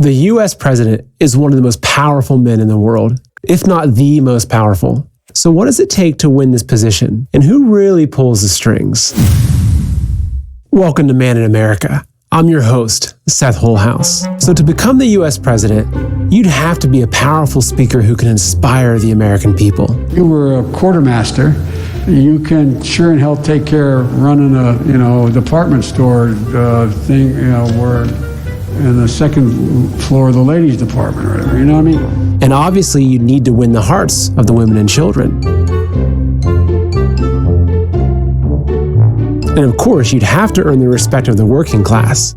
The US president is one of the most powerful men in the world, if not the most powerful. So what does it take to win this position? And who really pulls the strings? Welcome to Man in America. I'm your host, Seth Holhouse. So to become the US president, you'd have to be a powerful speaker who can inspire the American people. You were a quartermaster. You can sure and hell take care of running a, department store thing, where in the second floor of the ladies' department or whatever, you know what I mean? And obviously you need to win the hearts of the women and children. And of course, you'd have to earn the respect of the working class.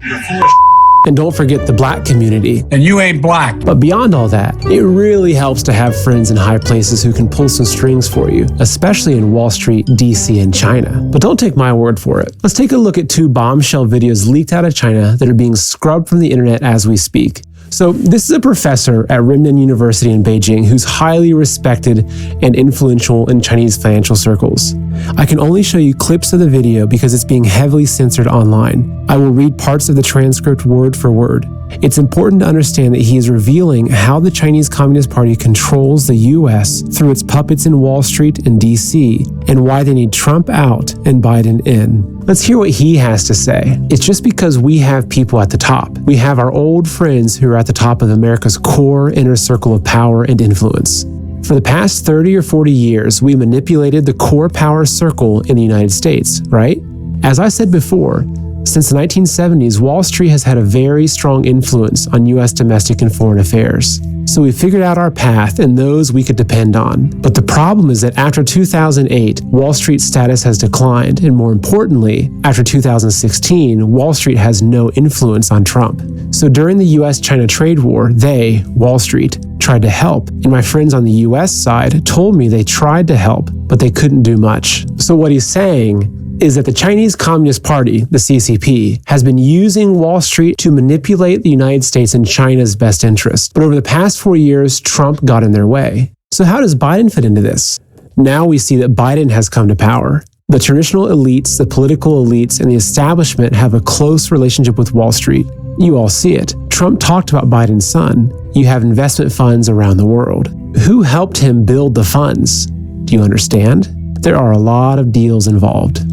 And don't forget the black community. And you ain't black. But beyond all that, it really helps to have friends in high places who can pull some strings for you, especially in Wall Street, DC, and China. But don't take my word for it. Let's take a look at 2 bombshell videos leaked out of China that are being scrubbed from the internet as we speak. So this is a professor at Renmin University in Beijing who's highly respected and influential in Chinese financial circles. I can only show you clips of the video because it's being heavily censored online. I will read parts of the transcript word for word. It's important to understand that he is revealing how the Chinese Communist Party controls the US through its puppets in Wall Street and DC, and why they need Trump out and Biden in. Let's hear what he has to say. It's just because we have people at the top. We have our old friends who are at the top of America's core inner circle of power and influence. For the past 30 or 40 years, we manipulated the core power circle in the United States, right? As I said before, since the 1970s, Wall Street has had a very strong influence on U.S. domestic and foreign affairs. So we figured out our path and those we could depend on. But the problem is that after 2008, Wall Street's status has declined. And more importantly, after 2016, Wall Street has no influence on Trump. So during the U.S.-China trade war, they, Wall Street, tried to help. And my friends on the U.S. side told me they tried to help, but they couldn't do much. So what he's saying is that the Chinese Communist Party, the CCP, has been using Wall Street to manipulate the United States and China's best interest. But over the past 4 years, Trump got in their way. So how does Biden fit into this? Now we see that Biden has come to power. The traditional elites, the political elites, and the establishment have a close relationship with Wall Street. You all see it. Trump talked about Biden's son. You have investment funds around the world. Who helped him build the funds? Do you understand? There are a lot of deals involved.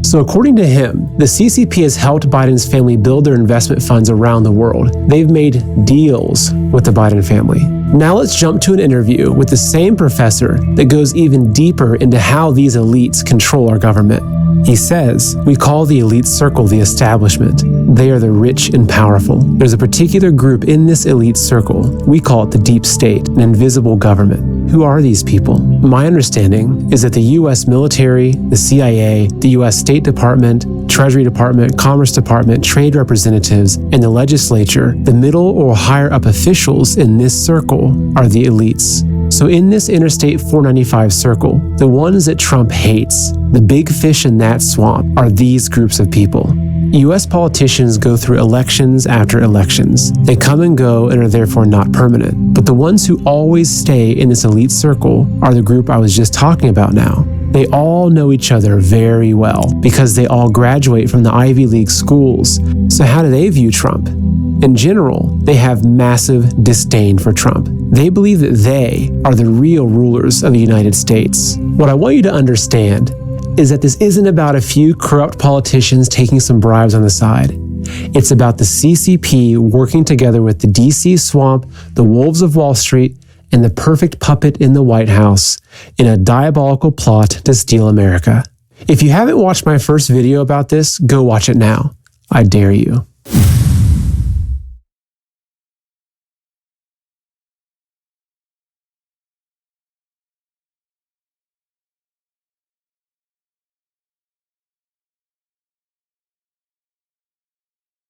So according to him, the CCP has helped Biden's family build their investment funds around the world. They've made deals with the Biden family. Now let's jump to an interview with the same professor that goes even deeper into how these elites control our government. He says, we call the elite circle the establishment. They are the rich and powerful. There's a particular group in this elite circle. We call it the deep state, an invisible government. Who are these people? My understanding is that the U.S. military, the CIA, the U.S. State Department, Treasury Department, Commerce Department, trade representatives, and the legislature, the middle or higher up officials in this circle are the elites. So in this Interstate 495 circle, the ones that Trump hates, the big fish in that swamp, are these groups of people. U.S. politicians go through elections after elections. They come and go and are therefore not permanent. But the ones who always stay in this elite circle are the group I was just talking about now. They all know each other very well because they all graduate from the Ivy League schools. So how do they view Trump? In general, they have massive disdain for Trump. They believe that they are the real rulers of the United States. What I want you to understand is that this isn't about a few corrupt politicians taking some bribes on the side. It's about the CCP working together with the DC swamp, the wolves of Wall Street, and the perfect puppet in the White House in a diabolical plot to steal America. If you haven't watched my first video about this, go watch it now. I dare you.